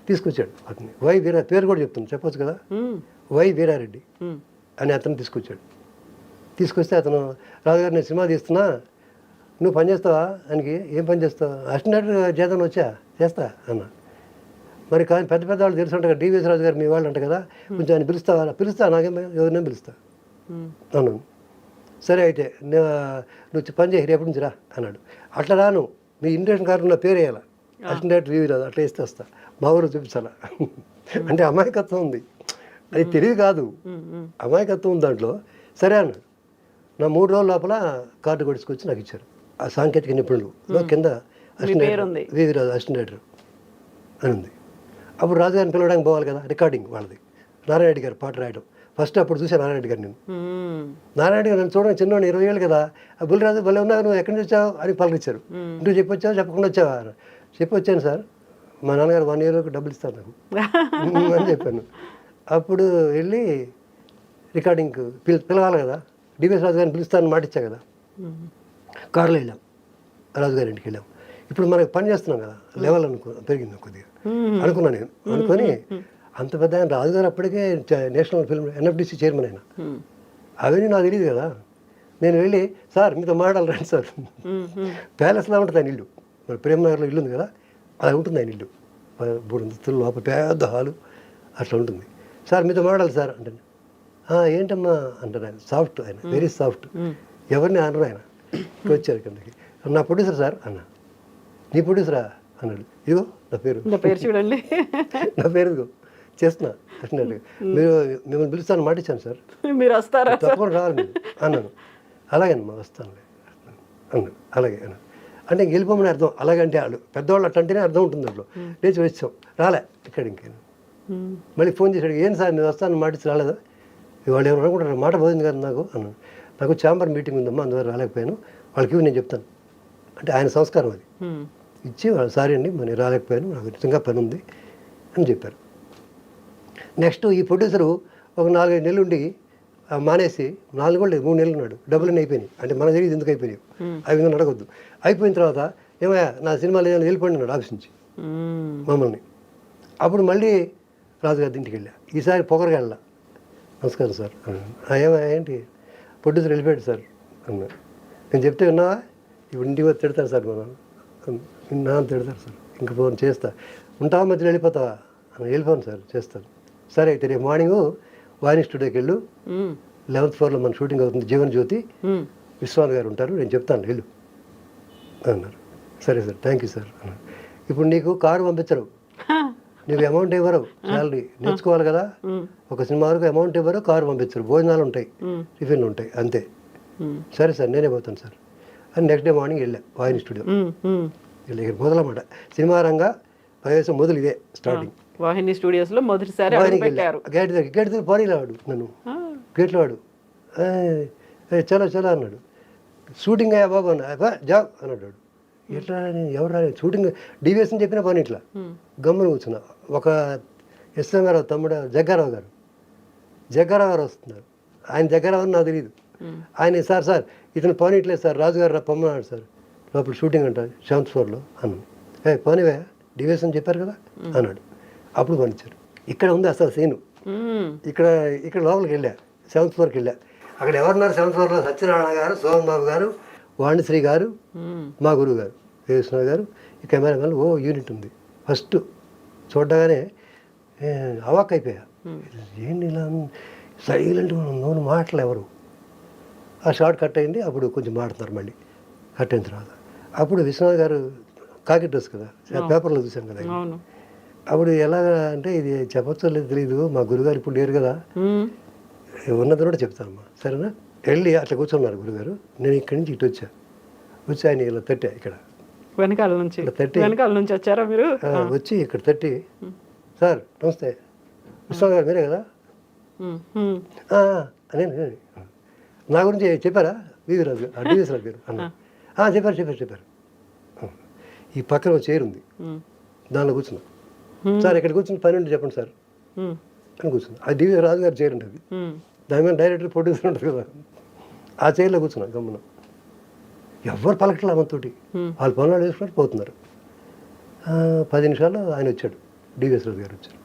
తీసుకొచ్చాడు అతన్ని, వై వీరా, పేరు కూడా చెప్తాను చెప్పొచ్చు కదా, వై వీరారెడ్డి అని అతను తీసుకొస్తే అతను, రాజుగారు నేను సినిమా తీస్తున్నా, నువ్వు పని చేస్తావా ఆయనకి, ఏం పని చేస్తావు, అసిస్టెంట్ చేద్దాం చేస్తా అన్న. మరి కానీ పెద్ద వాళ్ళు తెలుసు ఉంటారు కదా, డివిఎస్ రాజు గారు మీ వాళ్ళు అంట కదా, కొంచెం ఆయన పిలుస్తా నాకేం ఎవరినేం పిలుస్తా అన్నాను. సరే అయితే నువ్వు పని చేసి రేపటి నుంచి రా అన్నాడు. అట్లా రాను, మీ ఇండక్షన్ కార్డు నా పేరు వేయాలా, అసిస్టెంట్ రివ్యూ రాదు, అట్లా ఇస్తే వస్తా, మా ఊరు చూపించాలా. అంటే అమాయకత్వం ఉంది, అది తెలివి కాదు, అమాయకత్వం ఉంది దాంట్లో. సరే అన్నాడు. నా 3 రోజుల లోపల కార్డు కొడుచుకొచ్చి నాకు ఇచ్చారు. ఆ సాంకేతిక నిపుణులు కింద వివి రాజు అసిస్టెంట్ డైరెక్టర్ అని ఉంది. అప్పుడు రాజుగారిని పిలవడానికి పోవాలి కదా, రికార్డింగ్ వాళ్ళది. నారాయణ గారు పాట రాయడం ఫస్ట్ అప్పుడు చూసాను నారాయణ గారు. నారాయణ గారు నన్ను చూడడం చిన్నవాడిని, 20 ఏళ్ళు కదా, బుల్లిరాజు భలే ఉన్నావు, నువ్వు ఎక్కడి నుంచి వచ్చావు అని పలకరించారు. ఇంటికి చెప్పొచ్చావు చెప్పకుండా వచ్చావా, చెప్పి వచ్చాను సార్, మా నాన్నగారు 1 year డబ్బులు ఇస్తారు నాకు అని చెప్పాను. అప్పుడు వెళ్ళి రికార్డింగ్ పిలవాలి కదా, డివిఎస్ రాజు గారిని పిలుస్తానని మాట ఇచ్చా కదా, కారులో వెళ్ళాం, రాజుగారి ఇంటికి వెళ్ళాం. ఇప్పుడు మనకి పని చేస్తున్నాం కదా, లెవెల్ పెరిగింది కొద్దిగా అనుకున్నాను నేను. అనుకొని అంత పెద్ద ఆయన రాజుగారు అప్పటికే నేషనల్ ఫిల్మ్ ఎన్ఎఫ్డిసి చైర్మన్ అయినా, అవన్నీ నాకు తెలియదు కదా. నేను వెళ్ళి సార్ మీతో మాట్లాడాలి రండి సార్, ప్యాలెస్లా ఉంటుంది ఆయన ఇల్లు, మన ప్రేమనగర్లో ఇల్లు ఉంది కదా, అలా ఉంటుంది ఆయన ఇల్లు, 3 అంతస్తుల లోపల పెద్ద హాలు అట్లా ఉంటుంది. సార్ మీతో మాట్లాడాలి సార్ అంటే, ఏంటమ్మా అంటారు ఆయన, సాఫ్ట్ ఆయన, వెరీ సాఫ్ట్, ఎవరిని అనరు ఆయన. వచ్చారు కిందకి, నా ప్రొడ్యూసర్ సార్ అన్న. నీ ప్రొడ్యూసరా? అన్నాడు. ఇగో నా పేరు, నా పేరు చూడండి. నా పేరు ఇదిగో చేస్తున్నా అన్నట్టు. మీరు మిమ్మల్ని పిలుస్తాను మాట ఇచ్చాను సార్, మీరు వస్తారా? తప్పకుండా రావాలి మీరు అన్నాను. అలాగే అమ్మా వస్తానులే అన్నాడు. అలాగే అన్నాడు. అంటే ఇంక వెళ్ళిపోమని అర్థం. అలాగంటే వాళ్ళు పెద్దవాళ్ళు అట్టంటేనే అర్థం ఉంటుంది దాంట్లో. లేచి వచ్చాం, రాలే ఇక్కడ ఇంకేను. మళ్ళీ ఫోన్ చేశాడు, ఏం సార్ నేను వస్తాను మాట ఇచ్చి రాలేదా? వాళ్ళు ఏమైనా అనుకుంటారు, మాట పోయింది కదా నాకు అన్నాను. నాకు ఛాంబర్ మీటింగ్ ఉందమ్మా అందువల్ల రాలేకపోయాను, వాళ్ళకి నేను చెప్తాను అంటే ఆయన సంస్కారం అది. ఇచ్చి వాళ్ళు సారీ అండి మరి రాలేకపోయాను, నాకు నిజంగా పని ఉంది అని చెప్పారు. నెక్స్ట్ ఈ ప్రొడ్యూసరు ఒక 4-5 నెలలు ఉండి మానేసి 4 కూడా లేదు 3 నెలలు ఉన్నాడు. డబ్బులన్నీ అయిపోయినాయి. అంటే మన తెలియదు ఎందుకు అయిపోయినాయి, అవి విధంగా అడగొద్దు. అయిపోయిన తర్వాత ఏమయ్యా నా సినిమాలు ఏమైనా వెళ్ళిపోయింది అన్నాడు ఆఫీస్ నుంచి మమ్మల్ని. అప్పుడు మళ్ళీ రాజుగారి ఇంటికి వెళ్ళా. ఈసారి పొగరగా వెళ్ళా. నమస్కారం సార్ అన్నాను. ఏమయ్యా ఏంటి? ప్రొడ్యూసర్ వెళ్ళిపోయాడు సార్ అన్నా. నేను చెప్తే విన్నావా? ఇప్పుడు ఇంటికి వచ్చి తిడతారు సార్ మనం, నాన్న తిడతారు సార్, ఇంకా ఫోన్ చేస్తా ఉంటావా మధ్యలో వెళ్ళిపోతావా? వెళ్ళిపోను సార్ చేస్తాను. సరే అయితే రేపు మార్నింగ్ వాణి స్టూడియోకి వెళ్ళు, 11th floorలో మన షూటింగ్ అవుతుంది, జీవన్ జ్యోతి, విశ్వనాథ్ గారు ఉంటారు, నేను చెప్తాను వెళ్ళు అన్నారు. సరే సార్ థ్యాంక్ యూ సార్ అన్నారు. ఇప్పుడు నీకు కారు పంపించరు, నీకు అమౌంట్ ఇవ్వరు, శాలరీ నేర్చుకోవాలి కదా, ఒక సినిమా వరకు అమౌంట్ ఇవ్వరు, కారు పంపించరు, భోజనాలు ఉంటాయి, టిఫిన్లు ఉంటాయి అంతే. సరే సార్ నేనే పోతాను సార్ అని నెక్స్ట్ డే మార్నింగ్ వెళ్ళా వాయిని స్టూడియో. ఇక్కడ మొదలన్నమాట సినిమా రంగ ప్రవేశం మొదలు ఇదే స్టార్టింగ్. వాహిని స్టూడియోస్లో మొదటిసారి పెట్టారు. గేట్ దగ్గర పోనీలా వాడు నన్ను, గేట్లో వాడు చలో చలో అన్నాడు. షూటింగ్ అయ్యా బాబు అన్నా జాబ్ అన్నాడు వాడు. ఎట్లా ఎవరు రాలేదు షూటింగ్ డివిఎస్ అని చెప్పిన పని ఇట్లా గమ్మున కూర్చున్నా. ఒక ఎస్ రంగారావు తమ్ముడు జగ్గారావు గారు వస్తున్నారు. ఆయన జగ్గారావు అని నాకు తెలియదు. ఆయన సార్ ఇతను పని ఇట్లేదు సార్, రాజుగారు పొమ్మన్నాడు సార్, లోపల షూటింగ్ అంట 7th floorలో అన్నాను. పోనివే డివిఎస్ అని చెప్పారు కదా అన్నాడు. అప్పుడు పనిచ్చారు. ఇక్కడ ఉంది అసలు సీను. ఇక్కడ లోపలికి వెళ్ళా, 7th floorకి వెళ్ళా. అక్కడ ఎవరున్నారు 7th floorలో? సత్యనారాయణ గారు, సోహన్ బాబు గారు, వాణిశ్రీ గారు, మా గురువు గారు విశ్వనాథ్ గారు, ఈ కెమెరా మ్యాన్. ఓ యూనిట్ ఉంది. ఫస్ట్ చూడగానే అవాక్ అయిపోయా. ఏంటి ఇలా సైలెంట్ నోను మాటలు ఎవరు. ఆ షార్ట్ కట్ అయింది. అప్పుడు కొంచెం మాడుతున్నారు మళ్ళీ కట్ అయిన తర్వాత. అప్పుడు విశ్వనాథ్ గారు కాకి డ్రెస్ కదా, పేపర్లో చూసాం కదా. అప్పుడు ఎలాగా అంటే ఇది చెప్పచ్చో లేదు తెలీదు, మా గురుగారు ఇప్పుడు లేరు కదా, ఉన్నది కూడా చెప్తానమ్మా సరేనా. వెళ్ళి అట్లా కూర్చున్నారు గురుగారు. నేను ఇక్కడి నుంచి ఇటు వచ్చి ఆయన ఇలా తట్టా, ఇక్కడ వెనకాల నుంచి వచ్చారా మీరు? వచ్చి ఇక్కడ తట్టి, సార్ నమస్తే విశ్వనాథ్ గారు మీరే కదా నేను నా గురించి చెప్పారా వివి రాజు డివిఎస్ రాజు గారు అన్న? చెప్పారు. ఈ పక్కన ఒక చైర్ ఉంది, దానిలో కూర్చున్నా. సార్ ఇక్కడ కూర్చుని పని ఉంటే చెప్పండి సార్ అని కూర్చున్నా. అది డివిఎస్ రాజు గారి చైర్ ఉంటుంది, దాని మీద డైరెక్టర్ ప్రొడ్యూసర్ ఉంటుంది కదా. ఆ చైర్లో కూర్చున్నా గమ్మున. ఎవరు పలకట్లా మనతోటి, వాళ్ళు పనులు వేసుకుంటూ పోతున్నారు. 10 నిమిషాల్లో ఆయన వచ్చాడు, డివిఎస్ రాజు గారు వచ్చారు.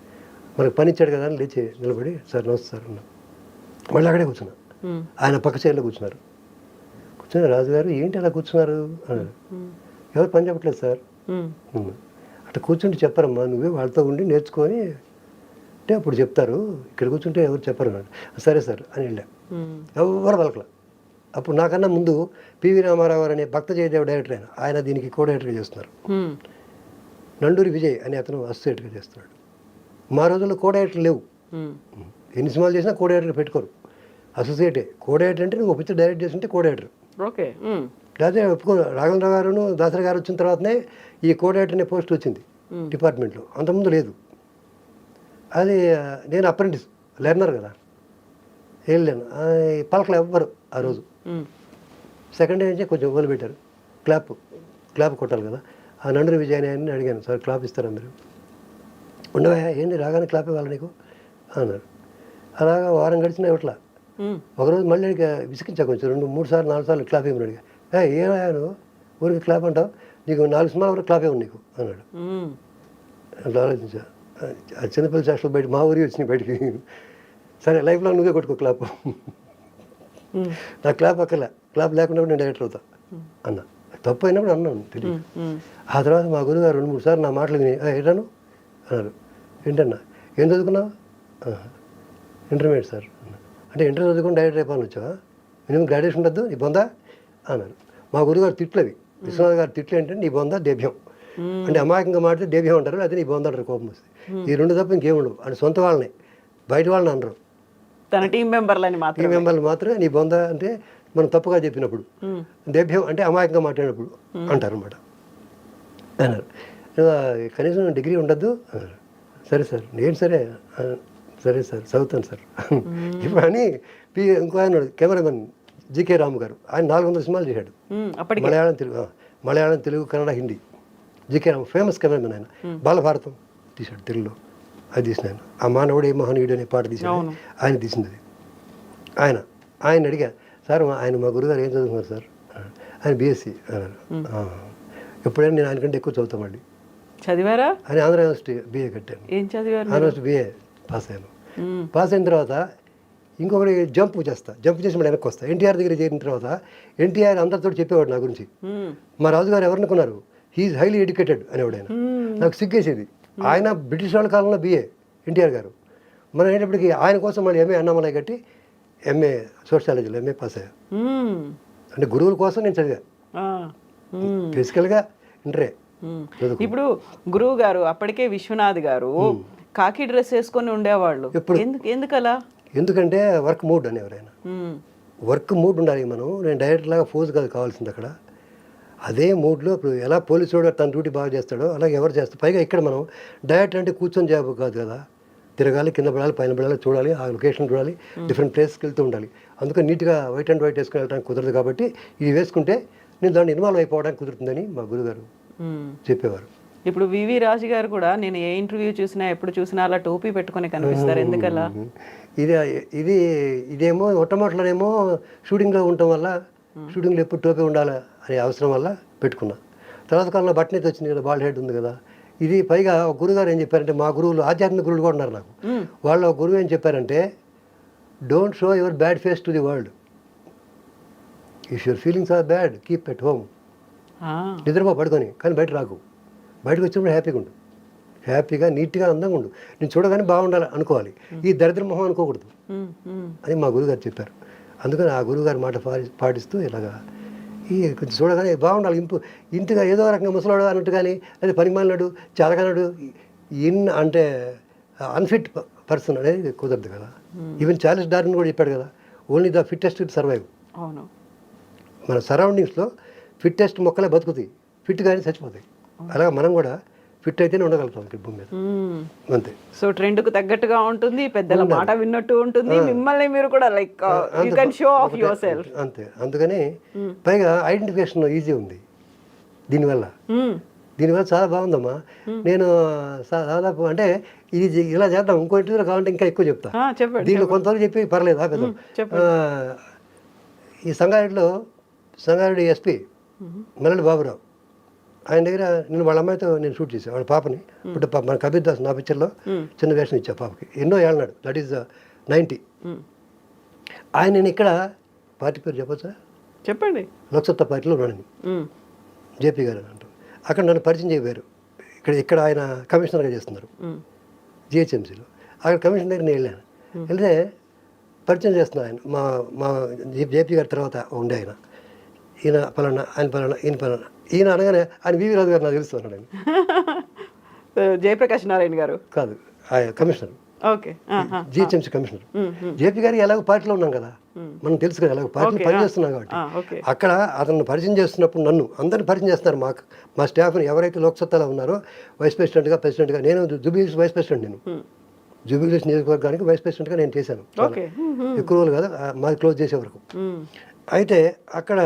మనకు పని ఇచ్చాడు కదా అని లేచి నిలబడి సార్ నమస్తే సార్ అన్నా. మళ్ళీ అక్కడే కూర్చున్నా. ఆయన పక్క చైర్లో కూర్చున్నారు. రాజుగారు ఏంటి అలా కూర్చున్నారు అన్నారు. ఎవరు పని చెప్పట్లేదు సార్ అట్లా కూర్చుంటే చెప్పారమ్మా, నువ్వే వాళ్ళతో ఉండి నేర్చుకొని అంటే అప్పుడు చెప్తారు, ఇక్కడ కూర్చుంటే ఎవరు చెప్పరు అన్నాడు. సరే సార్ అని వెళ్ళా. ఎవరు పలకల. అప్పుడు నాకన్నా ముందు పివి రామారావు గారు అనే భక్త జయదేవ్ డైరెక్టర్ ఆయన దీనికి కో డైరెక్టర్గా చేస్తున్నారు. నండూరి విజయ్ అని అతను అసోసియేట్గా చేస్తున్నాడు. మా రోజుల్లో కో డైరెక్టర్ లేవు. ఎన్ని సినిమాలు చేసినా కో డైరెక్టర్ పెట్టుకోరు, అసోసియేటే. కో డైరెక్టర్ అంటే నువ్వు ఒక పిక్చర్ డైరెక్ట్ చేస్తుంటే కో డైరెక్టర్. ఓకే. లేకపోతే ఒప్పుకో. రాఘవేంద్ర గారును దాసరి గారు వచ్చిన తర్వాతనే ఈ కో డైరెక్టర్ అనే పోస్ట్ వచ్చింది డిపార్ట్మెంట్లో, అంతకుముందు లేదు. అది నేను అప్రెంటిస్ లెర్నర్ కదా, వెళ్ళాను. పలకలు ఎవ్వరు ఆ రోజు. సెకండ్ డే నుంచే కొంచెం మొదలు పెట్టారు. క్లాప్ కొట్టాలి కదా. ఆ నండూరి విజయ్ అని అడిగాను, సార్ క్లాప్ ఇస్తారా మీరు? ఉండవా ఏంటి రాగానే క్లాప్ ఇవ్వాలి నీకు అన్నారు. అలాగా వారం గడిచిన ఇవ్వట్లా. ఒకరోజు మళ్ళీ అడిగా, విసిగించా కొంచెం 2, 3 సార్లు 4 సార్లు క్లాప్ ఇవ్వని అడిగా. ఏమయ్యా నువ్వు ఊరికి క్లాప్ అంటావు, నీకు 4 సినిమాల వరకు క్లాప్ ఇవ్వను నీకు అన్నాడు. అట్లా ఆలోచించా. ఆ చిన్నపిల్లల చేష్టలు బయట మా ఊరికి వచ్చినాయి బయటికి. సరే లైఫ్లో నువ్వే కొట్టుకో క్లాప్, నా క్లాప్ అక్కర్లే, క్లాప్ లేకుండా నేను డైరెక్టర్ అవుతా అన్న. తప్పు అయినప్పుడు అన్నాను తెలియదు. ఆ తర్వాత మా గురుగారు 2, 3 సార్లు నా మాటలు విని ఏంటాను అన్నారు. ఏంటన్నా ఏం చదువుకున్నావు? ఇంటర్మీడియట్ సార్ అన్నా. అంటే ఇంటర్ చదువుకుని డైరెక్టర్ అయిపోయి వచ్చావా, మినిమం గ్రాడ్యుయేషన్ ఉండద్దు నీ బొందా అన్నారు. మా గురుగారు తిట్లు అవి, విశ్వనాథ్ గారు తిట్లు ఏంటంటే నీ బొందా దేభ్యం, అంటే అమాయకంగా మాట్లాడితే దేవ్యం అంటారు, అదే నీ బొందంటారు కోపం వస్తుంది. ఈ రెండు తప్ప ఇంకేం ఉండవు. అంటే సొంత వాళ్ళని, బయట వాళ్ళని అనరు. తన టీం మెంబర్లని మాత్రం. టీం మెంబర్లు మాత్రమే నీ బొంద అంటే మనం తప్పుగా చెప్పినప్పుడు, దేభ్యం అంటే అమాయకంగా మాట్లాడినప్పుడు అంటారు అనమాట. అన్నారు కనీసం డిగ్రీ ఉండద్దు అన్నారు. సరే సార్ నేను సరే సరే సార్ చదువుతాను సార్ ఇప్పుడు అని ఇంకో ఆయన కెమెరామెన్ జీకే రాము గారు, ఆయన 400 సినిమాలు చేశాడు. మలయాళం తెలుగు కన్నడ హిందీ. జీకే రాము ఫేమస్ కెమెరామెన్ ఆయన. బాలభారతం తీశాడు తెలుగులో, అది తీసిన ఆయన. ఆ మానవుడు ఏ మహనీయుడు అనే పాట తీశాడు, ఆయన తీసింది అది. ఆయన అడిగా, సార్ ఆయన మా గురుగారు ఏం చదువుకున్నారు సార్? ఆయన బీఎస్సీ అన్నారు. ఎప్పుడైనా నేను ఆయనకంటే ఎక్కువ చదువుతాం మళ్ళీ. చదివారా? ఆయన ఆంధ్ర యూనివర్సిటీ బీఏ కట్టాను. ఏం చదివారు? ఆంధ్ర యూనివర్సిటీ బీఏ పాస్ అయ్యాను. పాస్ అయిన తర్వాత ఇంకొకటి జంప్ చేసి మళ్ళీ వెనక్కి వస్తా. ఎన్టీఆర్ దగ్గర చేరిన తర్వాత ఎన్టీఆర్ అందరితో చెప్పేవాడు నా గురించి. మా రాజుగారు ఎవరనుకున్నారు, హీఈస్ హైలీ ఎడ్యుకేటెడ్ అనేవాడు ఆయన. నాకు సిగ్గేసేది. ఆయన బ్రిటిష్ వాళ్ళ కాలంలో బీఏ ఎన్టీఆర్ గారు. మనం అయినప్పటికీ ఆయన కోసం మళ్ళీ ఎంఏ అన్నామలై కట్టి ఎంఏ సోషియాలజీలో ఎంఏ పాస్ అయ్యా. అంటే గురువుల కోసం నేను చదివా. బేసికల్గా ఇంటరే. ఇప్పుడు గురువు గారు అప్పటికే విశ్వనాథ్ గారు కాకి డ్రెస్ వేసుకొని ఉండేవాళ్ళు. ఎందుకలా? ఎందుకంటే వర్క్ మూడ్ అనేవారు ఆయన. వర్క్ మూడ్ ఉండాలి. నేను డైరెక్ట్ లాగా ఫోజ్ కాదు కావాల్సింది అక్కడ. అదే మూడ్లో ఇప్పుడు ఎలా పోలీసు తన డ్యూటీ బాగా చేస్తాడో అలాగే ఎవరు చేస్తారు. పైగా ఇక్కడ మనం డైరెక్ట్ అంటే కూర్చొని జాబ్ కాదు కదా, తిరగాలి, కింద పడాలి, పైన పడాలి, చూడాలి, ఆ లొకేషన్ చూడాలి, డిఫరెంట్ ప్లేస్కి వెళ్తూ ఉండాలి. అందుకని నీట్గా వైట్ అండ్ వైట్ వేసుకుని వెళ్ళడానికి కుదరదు. కాబట్టి ఇది వేసుకుంటే నేను దాన్ని ఇన్వాల్వ్ అయిపోవడానికి కుదురుతుందని మా గురుగారు చెప్పేవారు. ఇప్పుడు వివి రాజు గారు కూడా నేను ఏ ఇంటర్వ్యూ చూసినా ఎప్పుడు చూసినా అలా టోపీ పెట్టుకుని కనిపిస్తారు. ఎందుకలా? ఇదేమో ఒట్టమొట్టలోనేమో షూటింగ్లో ఉండటం వల్ల, షూటింగ్లో ఎప్పుడు టోపీ ఉండాలి అనే అవసరం వల్ల పెట్టుకున్నా. తర్వాత కాలంలో బట్టనైతే వచ్చింది కదా, బాల్ హెడ్ ఉంది కదా. ఇది పైగా ఒక గురుగారు ఏం చెప్పారంటే, మా గురువులు ఆధ్యాత్మిక గురువులు కూడా ఉన్నారు నాకు. వాళ్ళు ఒక గురువు ఏం చెప్పారంటే, don't show your bad face to the world. If your feelings are bad keep at home. నిద్రపో పడుకొని, కానీ బయట రాకు. బయటకు వచ్చినప్పుడు హ్యాపీగా ఉండు, హ్యాపీగా నీట్గా అందంగా ఉండు. నేను చూడగానే బాగుండాలి అనుకోవాలి, ఈ దరిద్ర మొహం అనుకోకూడదు అని మా గురుగారు చెప్పారు. అందుకని ఆ గురుగారి మాట పాటిస్తూ ఇలాగా ఈ కొంచెం చూడగానే బాగుండాలి. ఇంటిగా ఏదో రకంగా ముసలాడు అన్నట్టు కానీ, లేదా పనిమాలినాడు, చాలగానాడు, అంటే అన్ఫిట్ పర్సన్ అనేది కుదరదు కదా. ఈవెన్ చార్లెస్ డార్విన్ కూడా చెప్పాడు కదా, only the fittest will survive. అవును, మన సరౌండింగ్స్లో ఫిట్టెస్ట్ మొక్కలే బతుకుతాయి, ఫిట్ కానీ చచ్చిపోతాయి. అలాగే మనం కూడా ఫిట్ అయితేనే ఉండగలుగుతాం ఇక్కడ భూమి మీద, అంతే. సో ట్రెండ్కు తగ్గట్టుగా ఉంటుంది, పెద్దల మాట విన్నట్టు ఉంటుంది, మిమ్మల్ని మీరు కూడా like you can show off your self, అంతే. అందుకని పైగా ఐడెంటిఫికేషన్ ఈజీ ఉంది దీనివల్ల చాలా బాగుందమ్మా. నేను దాదాపు అంటే ఇది ఇలా చేద్దాం, ఇంకో ఇంటర్వ్యూలో కావాలంటే ఇంకా ఎక్కువ చెప్తా. దీనిలో కొంతవరకు చెప్పి పర్లేదు ఆపేద్దాం. ఈ సంగారెడ్డి ఎస్పీ మల్లెల బాబురావు, ఆయన దగ్గర నేను వాళ్ళ అమ్మాయితో నేను షూట్ చేశాను, వాళ్ళ పాపని. ఇప్పుడు మన కబీర్ దాస్ నా పిక్చర్లో చిన్న వేషం ఇచ్చా పాపకి, ఎన్నో ఏళ్ళనాడు, దట్ ఈస్ 90. ఆయన నేను ఇక్కడ పార్టీ పేరు చెప్పచ్చా? చెప్పండి. లోక్సత్తా పార్టీలో ఉన్నాను, జేపీ గారు అంటారు. అక్కడ నన్ను పరిచయం చేయబోయారు. ఇక్కడ ఆయన కమిషనర్గా చేస్తున్నారు జిహెచ్ఎంసీలో. అక్కడ కమిషనర్ దగ్గర నేను వెళ్ళాను. వెళ్తే పరిచయం చేస్తున్నాను. ఆయన మా జేపీ గారి తర్వాత ఉండే ఆయన, ఈయన పలానా, ఆయన పలానా, ఈయన పలానా. ఈయన అనగానే ఆయన వివి రాజు గారు నాకు తెలుస్తున్నాడు. ఆయన జయప్రకాష్ నారాయణ గారు కాదు, ఆయన కమిషనర్, జిహెచ్ఎంసీ కమిషనర్. జేపీ గారికి ఎలాగో పార్టీలో ఉన్నాం కదా, మనం తెలుసు కదా, ఎలాగో పార్టీలో పనిచేస్తున్నాం కాబట్టి. అక్కడ అతను పరిచయం చేస్తున్నప్పుడు నన్ను అందరిని పరిచయం చేస్తున్నారు. మా స్టాఫ్ని ఎవరైతే లోక్సత్తాలో ఉన్నారో వైస్ ప్రెసిడెంట్గా, నేను జూబ్లీహిల్స్ వైస్ ప్రెసిడెంట్, నేను జూబ్లీహిల్స్ నియోజకవర్గానికి వైస్ ప్రెసిడెంట్గా నేను చేశాను. ఎక్కువ రోజులు కదా, మాది క్లోజ్ చేసే వరకు. అయితే అక్కడ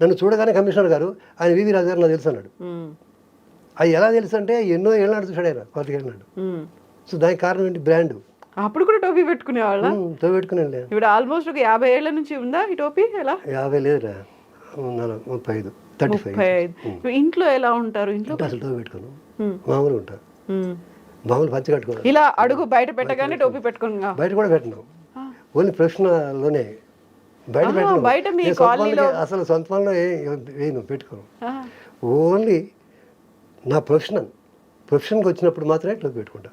నన్ను చూడగానే కమిషనర్ గారు, ఆయన వివి రాజు గారు నాకు తెలుసు అన్నాడు. అది ఎలా తెలుసు అంటే, ఎన్నో ఏళ్ళు నాడు చూశాడు ఆయన, 25 ఏళ్ళ నాడు. సో దానికి కారణం ఏంటి? బ్రాండ్. అప్పుడు కూడా టోపీ పెట్టుకునేవాళ్ళ? టోపీ పెట్టుకునే. ఇప్పుడు ఆల్మోస్ట్ ఒక 50 ఏళ్ల నుంచి ఉందా ఈ టోపీ? ఎలా? 50 లేదురా, 35, 35. ఇంట్లో ఎలా ఉంటారు? ఇంట్లో అసలు టోపీ పెట్టుకోను, మామూలుగా ఉంటారు, మామూలు పంచి కట్టుకోను. ఇలా అడుగు బయట పెట్టగానే టోపీ పెట్టుకున్నా? బయట కూడా పెట్టను, ఓన్లీ ప్రొఫెషనల్లోనే. బయట పెట్టను, అసలు సొంత పనిలో వేయను, పెట్టుకోను. ఓన్లీ నా ప్రొఫెషన్కి వచ్చినప్పుడు మాత్రమే టోపీ పెట్టుకుంటా.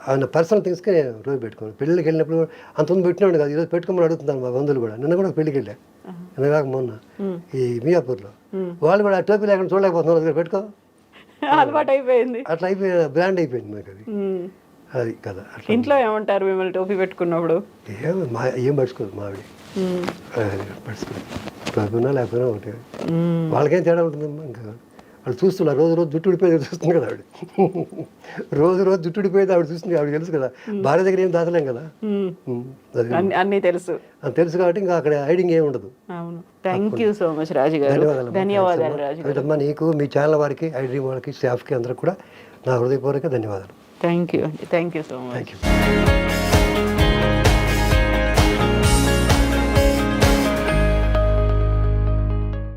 ఆయన పర్సనల్ థింగ్స్కి టోపీ పెట్టుకోను. పెళ్ళికి వెళ్ళినప్పుడు అంతమంది పెట్టినాడు కాదు, ఈరోజు పెట్టుకోమని అడుగుతున్నాను మా బంధువులు కూడా. నిన్న కూడా పెళ్ళికి వెళ్ళా, నిన్నగాక మొన్న ఈ మియాపూర్లో. వాళ్ళు కూడా ఆ టోపీ లేకుండా చూడలేకపోతున్నారు, పెట్టుకో అలవాటు అయిపోయింది. అట్లా అయిపోయి బ్రాండ్ అయిపోయింది మాకు అది. అది కదా అట్లా. ఇంట్లో ఏమంటారు మిమ్మల్ని టోపీ పెట్టుకున్నప్పుడు? ఏం పడుచుకోదు మా ఆవిడ, పడుచుకోదు. పడుకున్నా లేకపోయినా ఒకటి. వాళ్ళకేం తేడా ఉంటుందమ్మా. ఇంకా వాళ్ళు చూస్తున్నారు, రోజు రోజు జుట్టు ఊడిపోయేది చూస్తుంది కదా ఆవిడ. రోజు రోజు జుట్టు ఊడిపోయేది ఆవిడ చూస్తుంది. ఆవిడ తెలుసు కదా, భార్య దగ్గర ఏం దాచలేం కదా. అది అన్నీ తెలుసు. అది తెలుసు కాబట్టి ఇంకా అక్కడ హైడింగ్ ఏమి ఉండదు. అవును. థ్యాంక్ యూ సో మచ్ రాజు గారు. ధన్యవాదాలు రాజు గారు. అమ్మా, నీకు, మీ ఛానల్ వారికి, ఐ డ్రీమ్ వాళ్ళకి, స్టాఫ్కి అందరికి కూడా నా హృదయపూర్వక ధన్యవాదాలు. థ్యాంక్ యూ అండి. Thank you so much. Thank you.